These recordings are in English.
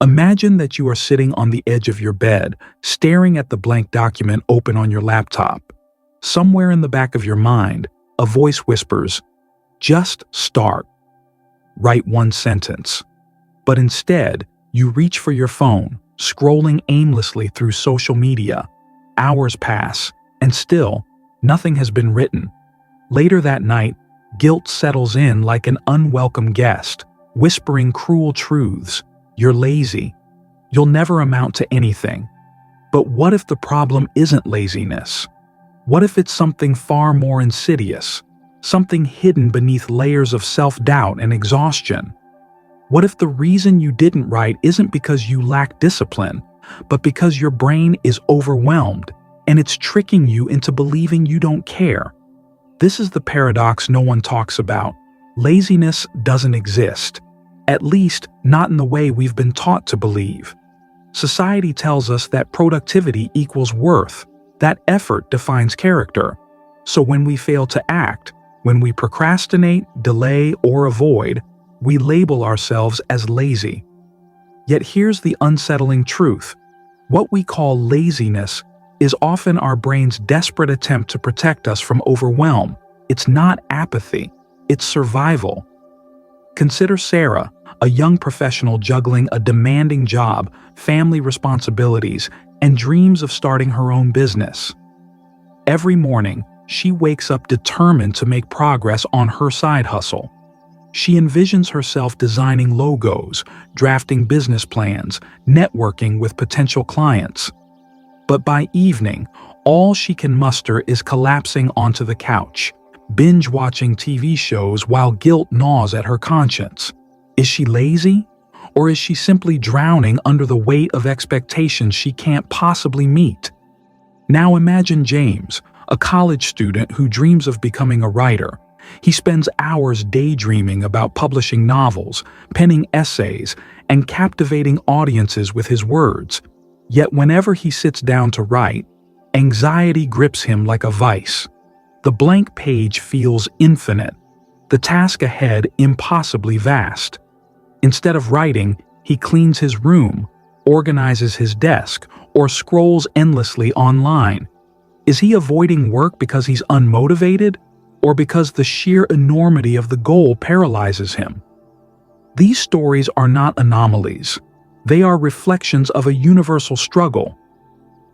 Imagine that you are sitting on the edge of your bed, staring at the blank document open on your laptop. Somewhere in the back of your mind, a voice whispers, "Just start. Write one sentence." But instead, you reach for your phone, scrolling aimlessly through social media. Hours pass, and still, nothing has been written. Later that night, guilt settles in like an unwelcome guest, whispering cruel truths. You're lazy. You'll never amount to anything. But what if the problem isn't laziness? What if it's something far more insidious? Something hidden beneath layers of self-doubt and exhaustion? What if the reason you didn't write isn't because you lack discipline, but because your brain is overwhelmed and it's tricking you into believing you don't care? This is the paradox no one talks about. Laziness doesn't exist. At least, not in the way we've been taught to believe. Society tells us that productivity equals worth, that effort defines character. So when we fail to act, when we procrastinate, delay, or avoid, we label ourselves as lazy. Yet here's the unsettling truth. What we call laziness is often our brain's desperate attempt to protect us from overwhelm. It's not apathy, it's survival. Consider Sarah, a young professional juggling a demanding job, family responsibilities, and dreams of starting her own business. Every morning, she wakes up determined to make progress on her side hustle. She envisions herself designing logos, drafting business plans, networking with potential clients. But by evening, all she can muster is collapsing onto the couch, binge-watching TV shows while guilt gnaws at her conscience. Is she lazy? Or is she simply drowning under the weight of expectations she can't possibly meet? Now imagine James, a college student who dreams of becoming a writer. He spends hours daydreaming about publishing novels, penning essays, and captivating audiences with his words. Yet whenever he sits down to write, anxiety grips him like a vice. The blank page feels infinite, the task ahead impossibly vast. Instead of writing, he cleans his room, organizes his desk, or scrolls endlessly online. Is he avoiding work because he's unmotivated, or because the sheer enormity of the goal paralyzes him? These stories are not anomalies. They are reflections of a universal struggle.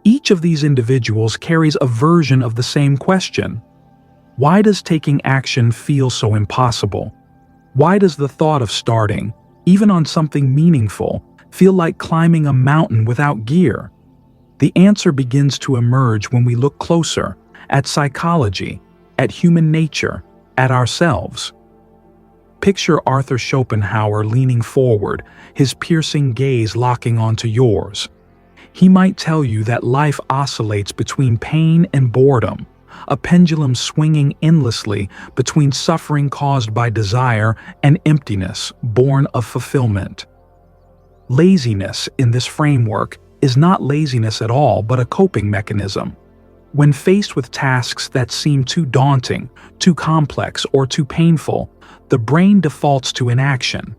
Each of these individuals carries a version of the same question. Why does taking action feel so impossible? Why does the thought of starting, even on something meaningful, feel like climbing a mountain without gear? The answer begins to emerge when we look closer at psychology, at human nature, at ourselves. Picture Arthur Schopenhauer leaning forward, his piercing gaze locking onto yours. He might tell you that life oscillates between pain and boredom, a pendulum swinging endlessly between suffering caused by desire and emptiness born of fulfillment. Laziness in this framework is not laziness at all, but a coping mechanism. When faced with tasks that seem too daunting, too complex, or too painful, the brain defaults to inaction.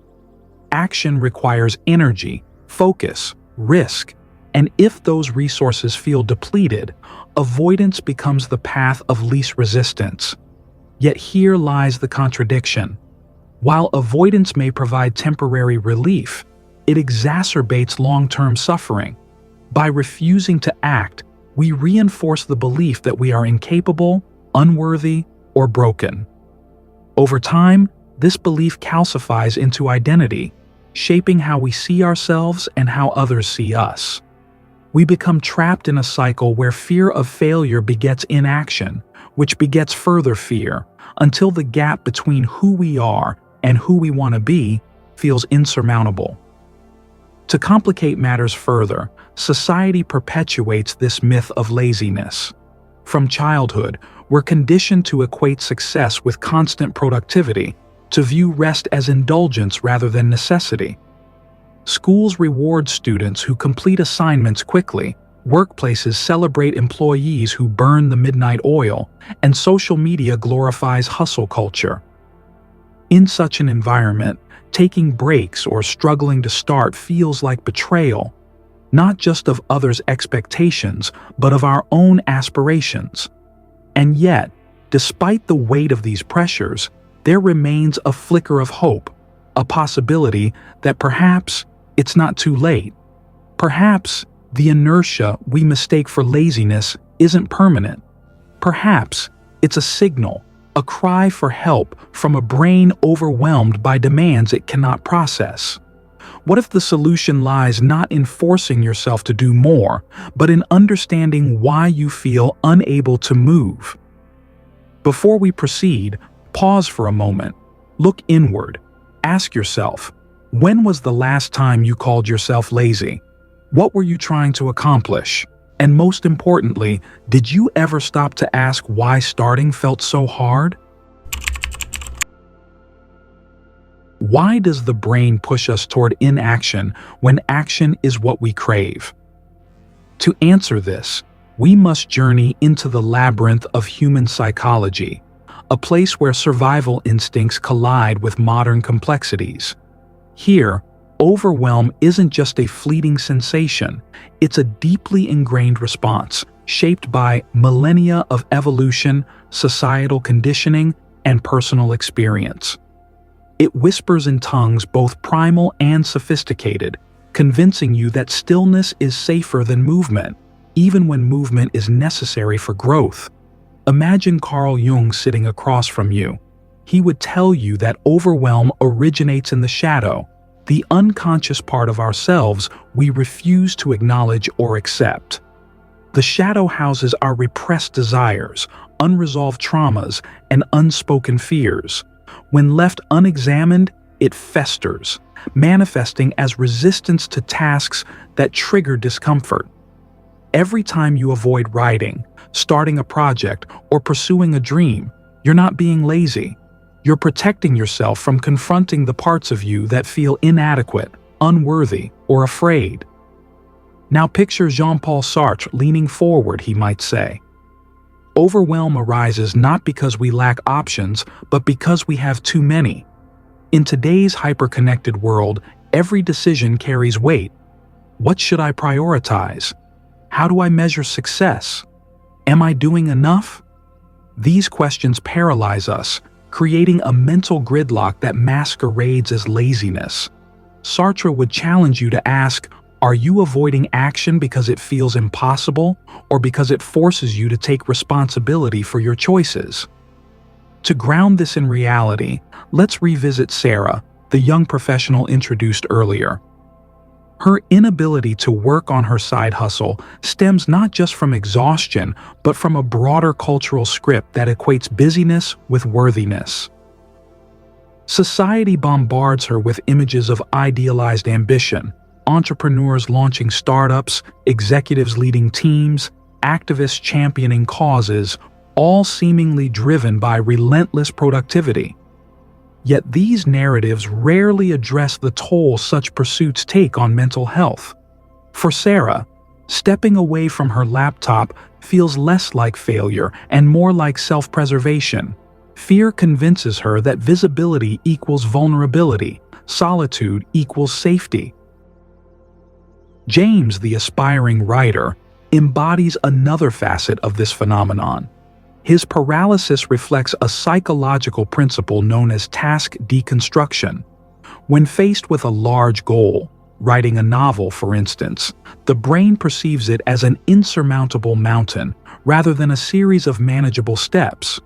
Action requires energy, focus, risk, and if those resources feel depleted, avoidance becomes the path of least resistance. Yet here lies the contradiction. While avoidance may provide temporary relief, it exacerbates long-term suffering. By refusing to act, we reinforce the belief that we are incapable, unworthy, or broken. Over time, this belief calcifies into identity, shaping how we see ourselves and how others see us. We become trapped in a cycle where fear of failure begets inaction, which begets further fear, until the gap between who we are and who we want to be feels insurmountable. To complicate matters further, society perpetuates this myth of laziness. From childhood, we're conditioned to equate success with constant productivity, to view rest as indulgence rather than necessity. Schools reward students who complete assignments quickly, workplaces celebrate employees who burn the midnight oil, and social media glorifies hustle culture. In such an environment, taking breaks or struggling to start feels like betrayal, not just of others' expectations, but of our own aspirations. And yet, despite the weight of these pressures, there remains a flicker of hope, a possibility that perhaps it's not too late. Perhaps the inertia we mistake for laziness isn't permanent. Perhaps it's a signal, a cry for help from a brain overwhelmed by demands it cannot process. What if the solution lies not in forcing yourself to do more, but in understanding why you feel unable to move? Before we proceed, pause for a moment. Look inward. Ask yourself, when was the last time you called yourself lazy? What were you trying to accomplish? And most importantly, did you ever stop to ask why starting felt so hard? Why does the brain push us toward inaction when action is what we crave? To answer this, we must journey into the labyrinth of human psychology, a place where survival instincts collide with modern complexities. Here, overwhelm isn't just a fleeting sensation, it's a deeply ingrained response, shaped by millennia of evolution, societal conditioning, and personal experience. It whispers in tongues both primal and sophisticated, convincing you that stillness is safer than movement, even when movement is necessary for growth. Imagine Carl Jung sitting across from you. He would tell you that overwhelm originates in the shadow, the unconscious part of ourselves we refuse to acknowledge or accept. The shadow houses our repressed desires, unresolved traumas, and unspoken fears. When left unexamined, it festers, manifesting as resistance to tasks that trigger discomfort. Every time you avoid writing, starting a project, or pursuing a dream, you're not being lazy. You're protecting yourself from confronting the parts of you that feel inadequate, unworthy, or afraid. Now picture Jean-Paul Sartre leaning forward, he might say. Overwhelm arises not because we lack options, but because we have too many. In today's hyper-connected world, every decision carries weight. What should I prioritize? How do I measure success? Am I doing enough? These questions paralyze us, creating a mental gridlock that masquerades as laziness. Sartre would challenge you to ask, are you avoiding action because it feels impossible, or because it forces you to take responsibility for your choices? To ground this in reality, let's revisit Sarah, the young professional introduced earlier. Her inability to work on her side hustle stems not just from exhaustion, but from a broader cultural script that equates busyness with worthiness. Society bombards her with images of idealized ambition, entrepreneurs launching startups, executives leading teams, activists championing causes, all seemingly driven by relentless productivity. Yet these narratives rarely address the toll such pursuits take on mental health. For Sarah, stepping away from her laptop feels less like failure and more like self-preservation. Fear convinces her that visibility equals vulnerability, solitude equals safety. James, the aspiring writer, embodies another facet of this phenomenon. His paralysis reflects a psychological principle known as task deconstruction. When faced with a large goal, writing a novel for instance, the brain perceives it as an insurmountable mountain rather than a series of manageable steps.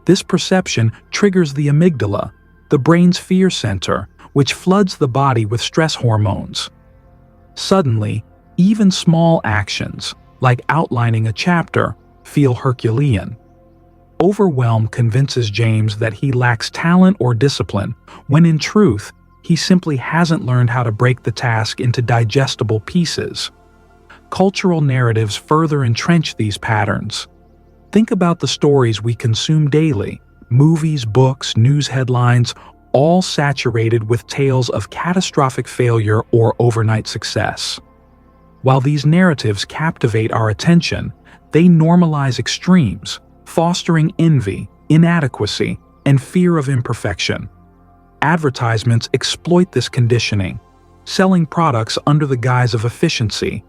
This perception triggers the amygdala, the brain's fear center, which floods the body with stress hormones. Suddenly, even small actions, like outlining a chapter, feel Herculean. Overwhelm convinces James that he lacks talent or discipline, when in truth, he simply hasn't learned how to break the task into digestible pieces. Cultural narratives further entrench these patterns. Think about the stories we consume daily: movies, books, news headlines, all saturated with tales of catastrophic failure or overnight success. While these narratives captivate our attention, they normalize extremes, fostering envy, inadequacy, and fear of imperfection. Advertisements exploit this conditioning, selling products under the guise of efficiency.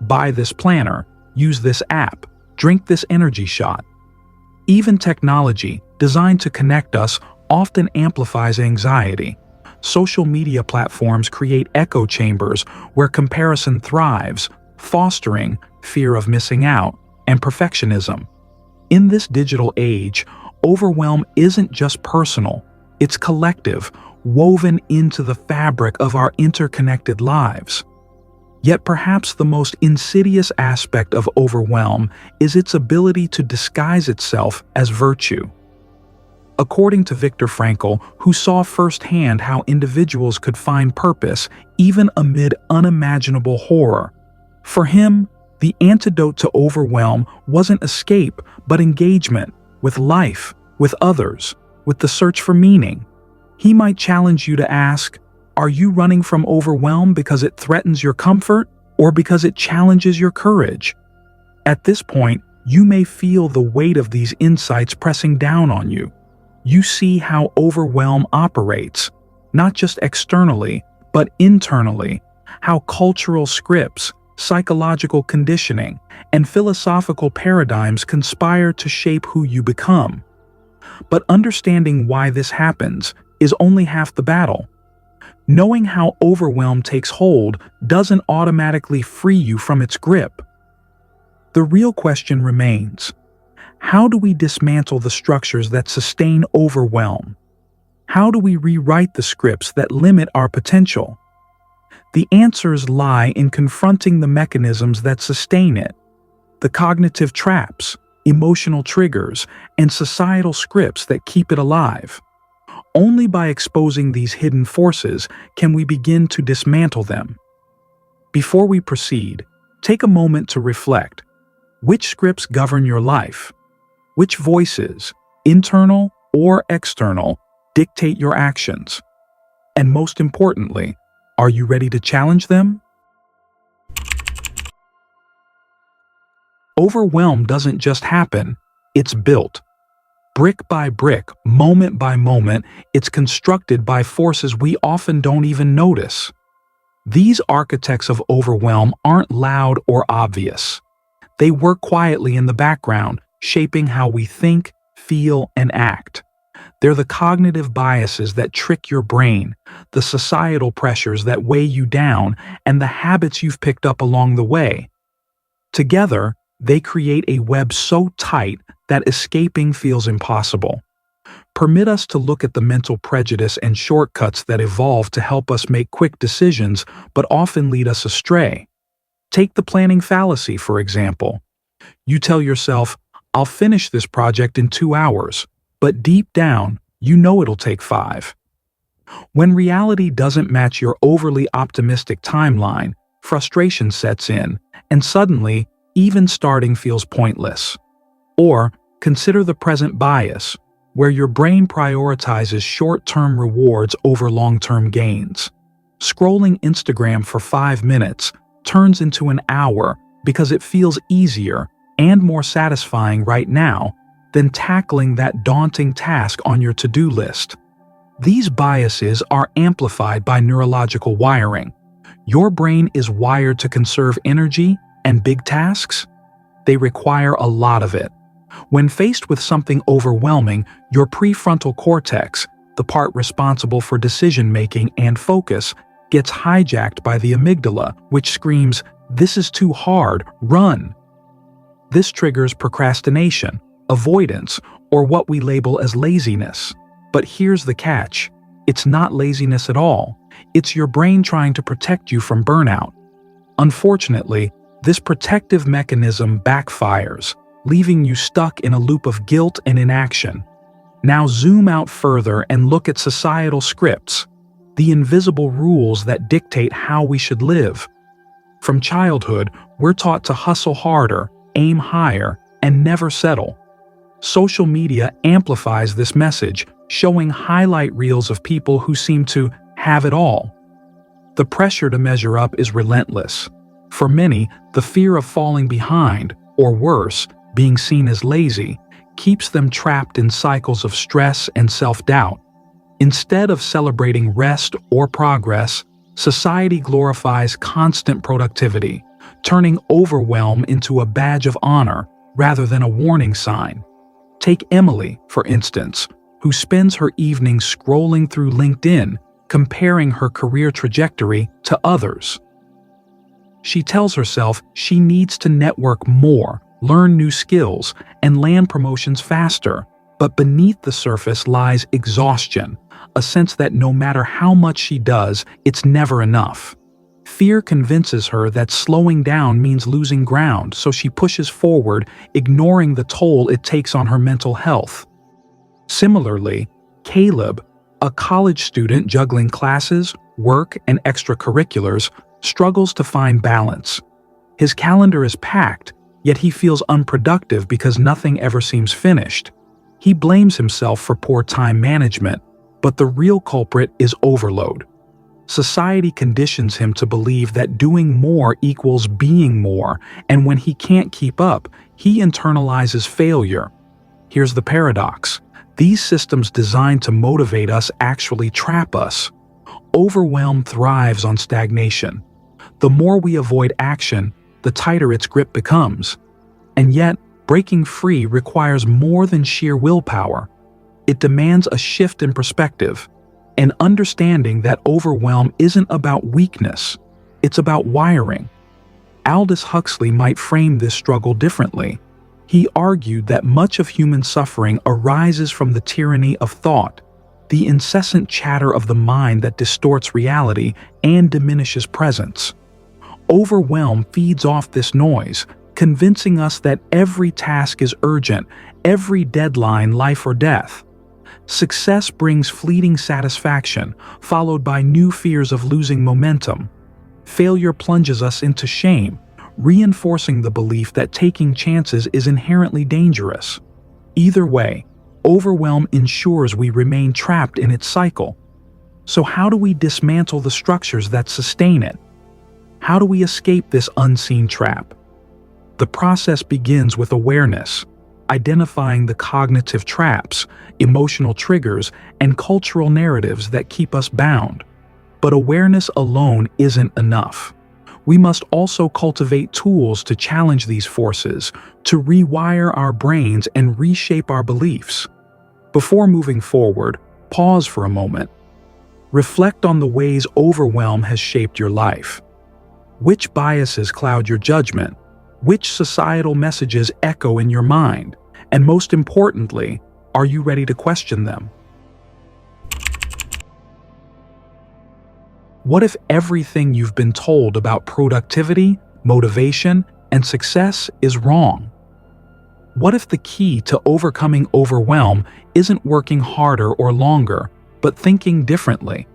Buy this planner, use this app, drink this energy shot. Even technology, designed to connect us, often amplifies anxiety. Social media platforms create echo chambers where comparison thrives, fostering fear of missing out and perfectionism. In this digital age, overwhelm isn't just personal, it's collective, woven into the fabric of our interconnected lives. Yet perhaps the most insidious aspect of overwhelm is its ability to disguise itself as virtue. According to Viktor Frankl, who saw firsthand how individuals could find purpose even amid unimaginable horror, for him, the antidote to overwhelm wasn't escape but engagement with life, with others, with the search for meaning. He might challenge you to ask, are you running from overwhelm because it threatens your comfort or because it challenges your courage? At this point, you may feel the weight of these insights pressing down on you. You see how overwhelm operates, not just externally, but internally, how cultural scripts, psychological conditioning, and philosophical paradigms conspire to shape who you become. But understanding why this happens is only half the battle. Knowing how overwhelm takes hold doesn't automatically free you from its grip. The real question remains: how do we dismantle the structures that sustain overwhelm? How do we rewrite the scripts that limit our potential? The answers lie in confronting the mechanisms that sustain it, the cognitive traps, emotional triggers, and societal scripts that keep it alive. Only by exposing these hidden forces can we begin to dismantle them. Before we proceed, take a moment to reflect. Which scripts govern your life? Which voices, internal or external, dictate your actions? And most importantly, are you ready to challenge them? Overwhelm doesn't just happen, it's built. Brick by brick, moment by moment, it's constructed by forces we often don't even notice. These architects of overwhelm aren't loud or obvious. They work quietly in the background, shaping how we think, feel, and act. They're the cognitive biases that trick your brain, the societal pressures that weigh you down, and the habits you've picked up along the way. Together, they create a web so tight that escaping feels impossible. Permit us to look at the mental prejudice and shortcuts that evolve to help us make quick decisions but often lead us astray. Take the planning fallacy, for example. You tell yourself, I'll finish this project in 2 hours, but deep down, you know it'll take 5. When reality doesn't match your overly optimistic timeline, frustration sets in, and suddenly, even starting feels pointless. Or consider the present bias, where your brain prioritizes short-term rewards over long-term gains. Scrolling Instagram for 5 minutes turns into an hour because it feels easier and more satisfying right now than tackling that daunting task on your to-do list. These biases are amplified by neurological wiring. Your brain is wired to conserve energy, and big tasks? They require a lot of it. When faced with something overwhelming, your prefrontal cortex, the part responsible for decision-making and focus, gets hijacked by the amygdala, which screams, "This is too hard, run!" This triggers procrastination, avoidance, or what we label as laziness. But here's the catch. It's not laziness at all. It's your brain trying to protect you from burnout. Unfortunately, this protective mechanism backfires, leaving you stuck in a loop of guilt and inaction. Now zoom out further and look at societal scripts, the invisible rules that dictate how we should live. From childhood, we're taught to hustle harder, aim higher, and never settle. Social media amplifies this message, showing highlight reels of people who seem to have it all. The pressure to measure up is relentless. For many, the fear of falling behind, or worse, being seen as lazy, keeps them trapped in cycles of stress and self-doubt. Instead of celebrating rest or progress, society glorifies constant productivity, turning overwhelm into a badge of honor rather than a warning sign. Take Emily, for instance, who spends her evenings scrolling through LinkedIn, comparing her career trajectory to others. She tells herself she needs to network more, learn new skills, and land promotions faster. But beneath the surface lies exhaustion, a sense that no matter how much she does, it's never enough. Fear convinces her that slowing down means losing ground, so she pushes forward, ignoring the toll it takes on her mental health. Similarly, Caleb, a college student juggling classes, work, and extracurriculars, struggles to find balance. His calendar is packed, yet he feels unproductive because nothing ever seems finished. He blames himself for poor time management, but the real culprit is overload. Society conditions him to believe that doing more equals being more, and when he can't keep up, he internalizes failure. Here's the paradox. These systems designed to motivate us actually trap us. Overwhelm thrives on stagnation. The more we avoid action, the tighter its grip becomes. And yet, breaking free requires more than sheer willpower. It demands a shift in perspective, an understanding that overwhelm isn't about weakness, it's about wiring. Aldous Huxley might frame this struggle differently. He argued that much of human suffering arises from the tyranny of thought, the incessant chatter of the mind that distorts reality and diminishes presence. Overwhelm feeds off this noise, convincing us that every task is urgent, every deadline life or death. Success brings fleeting satisfaction, followed by new fears of losing momentum. Failure plunges us into shame, reinforcing the belief that taking chances is inherently dangerous. Either way, overwhelm ensures we remain trapped in its cycle. So how do we dismantle the structures that sustain it? How do we escape this unseen trap? The process begins with awareness, identifying the cognitive traps, emotional triggers, and cultural narratives that keep us bound. But awareness alone isn't enough. We must also cultivate tools to challenge these forces, to rewire our brains and reshape our beliefs. Before moving forward, pause for a moment. Reflect on the ways overwhelm has shaped your life. Which biases cloud your judgment? Which societal messages echo in your mind? And most importantly, are you ready to question them? What if everything you've been told about productivity, motivation, and success is wrong? What if the key to overcoming overwhelm isn't working harder or longer, but thinking differently?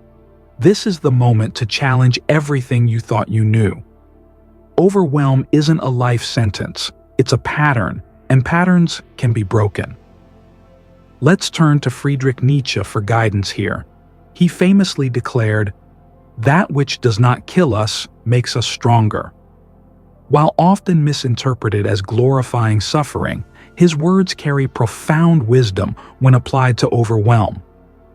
This is the moment to challenge everything you thought you knew. Overwhelm isn't a life sentence, it's a pattern, and patterns can be broken. Let's turn to Friedrich Nietzsche for guidance here. He famously declared, "That which does not kill us makes us stronger." While often misinterpreted as glorifying suffering, his words carry profound wisdom when applied to overwhelm.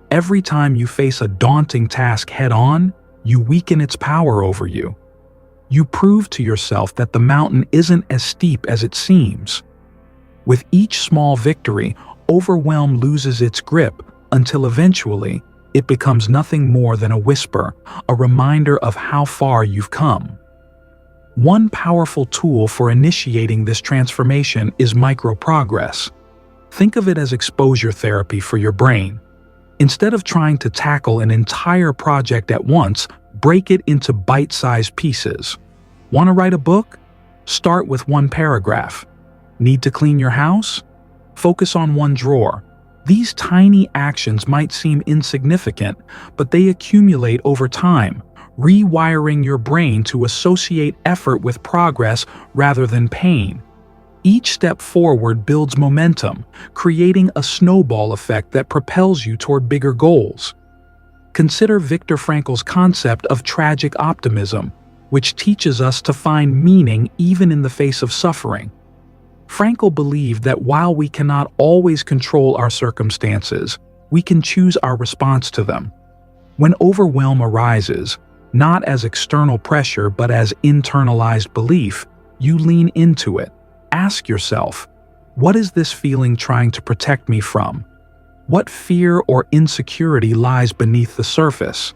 Every time you face a daunting task head-on, you weaken its power over you. You prove to yourself that the mountain isn't as steep as it seems. With each small victory, overwhelm loses its grip until eventually it becomes nothing more than a whisper, a reminder of how far you've come. One powerful tool for initiating this transformation is micro-progress. Think of it as exposure therapy for your brain. Instead of trying to tackle an entire project at once, break it into bite-sized pieces. Want to write a book? Start with one paragraph. Need to clean your house? Focus on one drawer. These tiny actions might seem insignificant, but they accumulate over time, rewiring your brain to associate effort with progress rather than pain. Each step forward builds momentum, creating a snowball effect that propels you toward bigger goals. Consider Viktor Frankl's concept of tragic optimism, which teaches us to find meaning even in the face of suffering. Frankl believed that while we cannot always control our circumstances, we can choose our response to them. When overwhelm arises, not as external pressure but as internalized belief, you lean into it. Ask yourself, what is this feeling trying to protect me from? What fear or insecurity lies beneath the surface?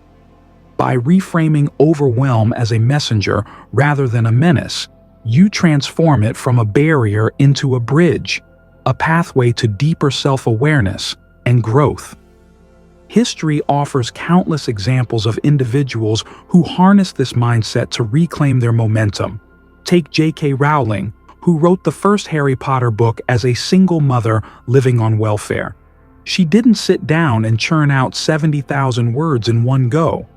By reframing overwhelm as a messenger rather than a menace, you transform it from a barrier into a bridge, a pathway to deeper self-awareness and growth. History offers countless examples of individuals who harness this mindset to reclaim their momentum. Take J.K. Rowling, who wrote the first Harry Potter book as a single mother living on welfare. She didn't sit down and churn out 70,000 words in one go.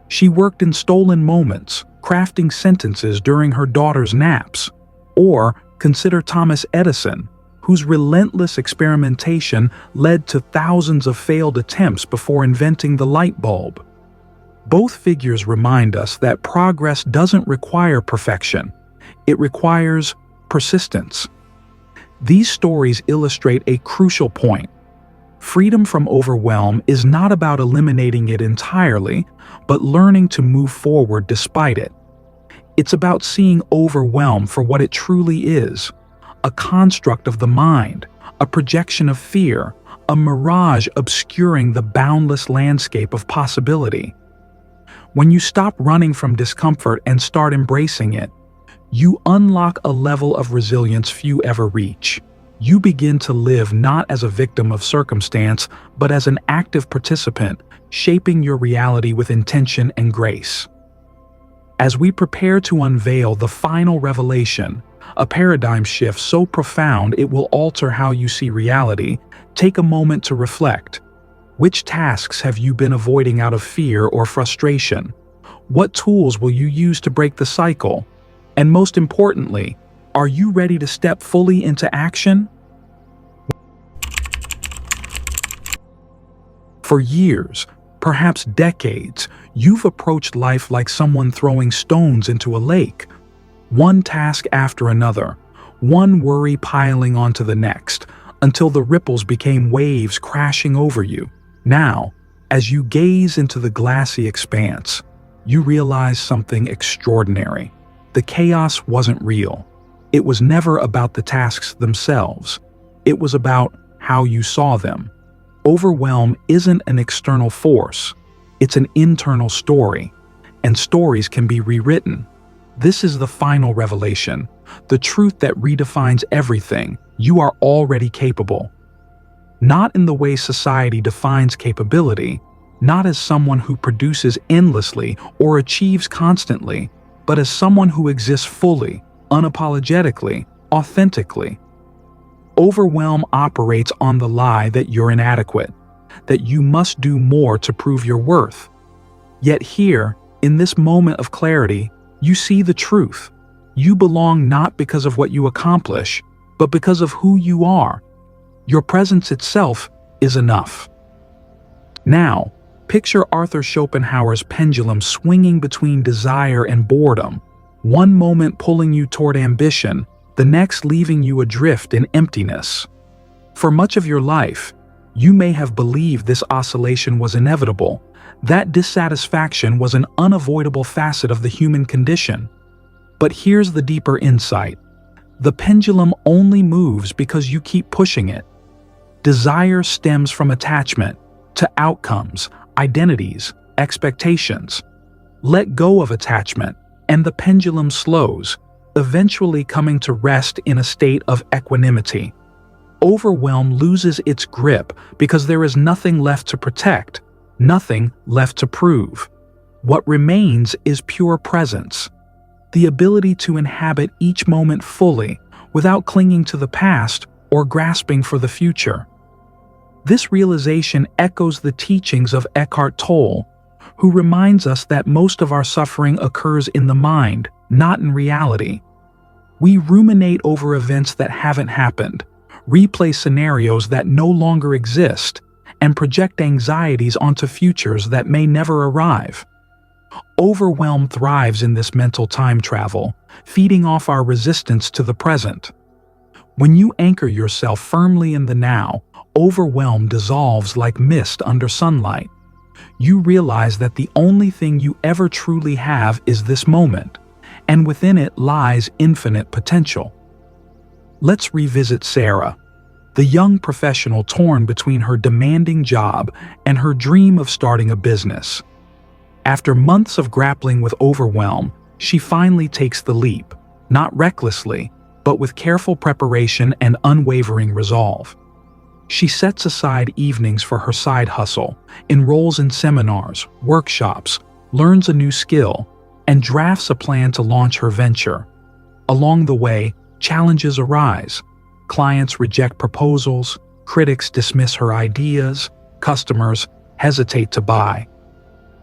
She worked in stolen moments, crafting sentences during her daughter's naps. Or consider Thomas Edison, whose relentless experimentation led to thousands of failed attempts before inventing the light bulb. Both figures remind us that progress doesn't require perfection. It requires persistence. These stories illustrate a crucial point. Freedom from overwhelm is not about eliminating it entirely, but learning to move forward despite it. It's about seeing overwhelm for what it truly is, a construct of the mind, a projection of fear, a mirage obscuring the boundless landscape of possibility. When you stop running from discomfort and start embracing it, you unlock a level of resilience few ever reach. You begin to live not as a victim of circumstance, but as an active participant, shaping your reality with intention and grace. As we prepare to unveil the final revelation, a paradigm shift so profound it will alter how you see reality, take a moment to reflect. Which tasks have you been avoiding out of fear or frustration? What tools will you use to break the cycle? And most importantly, are you ready to step fully into action? For years, perhaps decades, you've approached life like someone throwing stones into a lake. One task after another, one worry piling onto the next, until the ripples became waves crashing over you. Now, as you gaze into the glassy expanse, you realize something extraordinary. The chaos wasn't real. It was never about the tasks themselves. It was about how you saw them. Overwhelm isn't an external force. It's an internal story, and stories can be rewritten. This is the final revelation, the truth that redefines everything. You are already capable. Not in the way society defines capability, not as someone who produces endlessly or achieves constantly, but as someone who exists fully, unapologetically, authentically. Overwhelm operates on the lie that you're inadequate, that you must do more to prove your worth. Yet here, in this moment of clarity, you see the truth. You belong not because of what you accomplish, but because of who you are. Your presence itself is enough. Now, picture Arthur Schopenhauer's pendulum swinging between desire and boredom, one moment pulling you toward ambition, the next leaving you adrift in emptiness. For much of your life, you may have believed this oscillation was inevitable, that dissatisfaction was an unavoidable facet of the human condition. But here's the deeper insight. The pendulum only moves because you keep pushing it. Desire stems from attachment to outcomes, identities, expectations. Let go of attachment, and the pendulum slows, eventually coming to rest in a state of equanimity. Overwhelm loses its grip because there is nothing left to protect, nothing left to prove. What remains is pure presence, the ability to inhabit each moment fully without clinging to the past or grasping for the future. This realization echoes the teachings of Eckhart Tolle, who reminds us that most of our suffering occurs in the mind, not in reality. We ruminate over events that haven't happened, replay scenarios that no longer exist, and project anxieties onto futures that may never arrive. Overwhelm thrives in this mental time travel, feeding off our resistance to the present. When you anchor yourself firmly in the now, overwhelm dissolves like mist under sunlight. You realize that the only thing you ever truly have is this moment, and within it lies infinite potential. Let's revisit Sarah, the young professional torn between her demanding job and her dream of starting a business. After months of grappling with overwhelm, she finally takes the leap, not recklessly, but with careful preparation and unwavering resolve. She sets aside evenings for her side hustle, enrolls in seminars, workshops, learns a new skill, and drafts a plan to launch her venture. Along the way, challenges arise. Clients reject proposals, critics dismiss her ideas, customers hesitate to buy.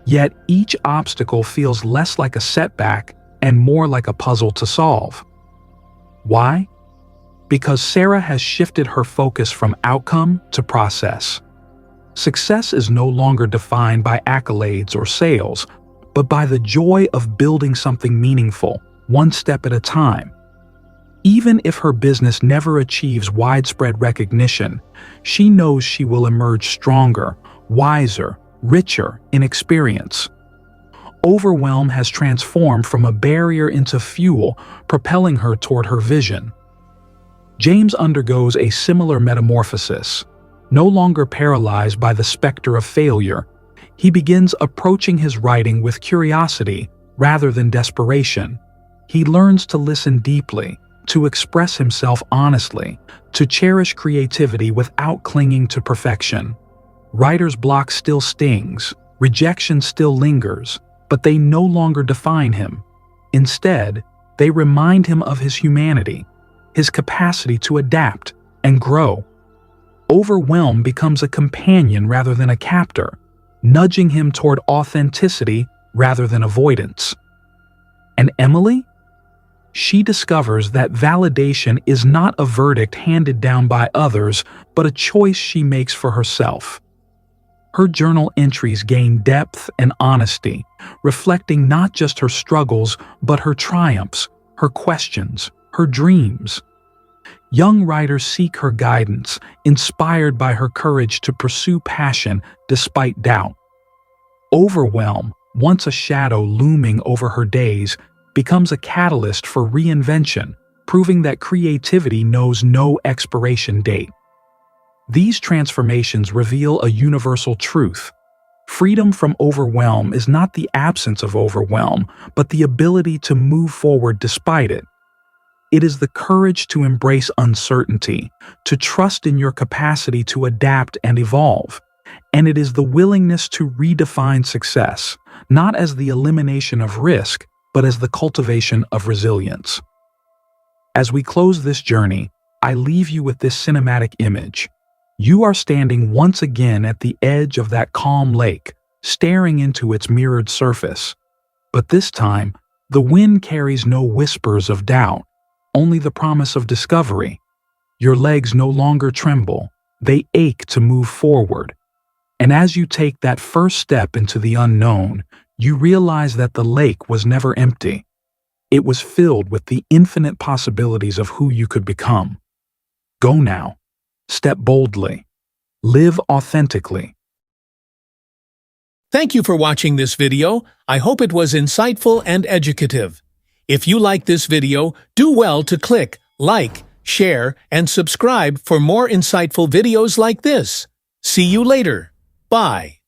Yet each obstacle feels less like a setback and more like a puzzle to solve. Why? Because Sarah has shifted her focus from outcome to process. Success is no longer defined by accolades or sales, but by the joy of building something meaningful, one step at a time. Even if her business never achieves widespread recognition, she knows she will emerge stronger, wiser, richer in experience. Overwhelm has transformed from a barrier into fuel, propelling her toward her vision. James undergoes a similar metamorphosis. No longer paralyzed by the specter of failure, he begins approaching his writing with curiosity rather than desperation. He learns to listen deeply, to express himself honestly, to cherish creativity without clinging to perfection. Writer's block still stings, rejection still lingers, but they no longer define him. Instead, they remind him of his humanity, his capacity to adapt and grow. Overwhelm becomes a companion rather than a captor, nudging him toward authenticity rather than avoidance. And Emily? She discovers that validation is not a verdict handed down by others, but a choice she makes for herself. Her journal entries gain depth and honesty, reflecting not just her struggles, but her triumphs, her questions, her dreams. Young writers seek her guidance, inspired by her courage to pursue passion despite doubt. Overwhelm, once a shadow looming over her days, becomes a catalyst for reinvention, proving that creativity knows no expiration date. These transformations reveal a universal truth. Freedom from overwhelm is not the absence of overwhelm, but the ability to move forward despite it. It is the courage to embrace uncertainty, to trust in your capacity to adapt and evolve. And it is the willingness to redefine success, not as the elimination of risk, but as the cultivation of resilience. As we close this journey, I leave you with this cinematic image. You are standing once again at the edge of that calm lake, staring into its mirrored surface. But this time, the wind carries no whispers of doubt, only the promise of discovery. Your legs no longer tremble, they ache to move forward. And as you take that first step into the unknown, you realize that the lake was never empty. It was filled with the infinite possibilities of who you could become. Go now. Step boldly. Live authentically. Thank you for watching this video. I hope it was insightful and educative. If you like this video, do well to click like, share, and subscribe for more insightful videos like this. See you later. Bye.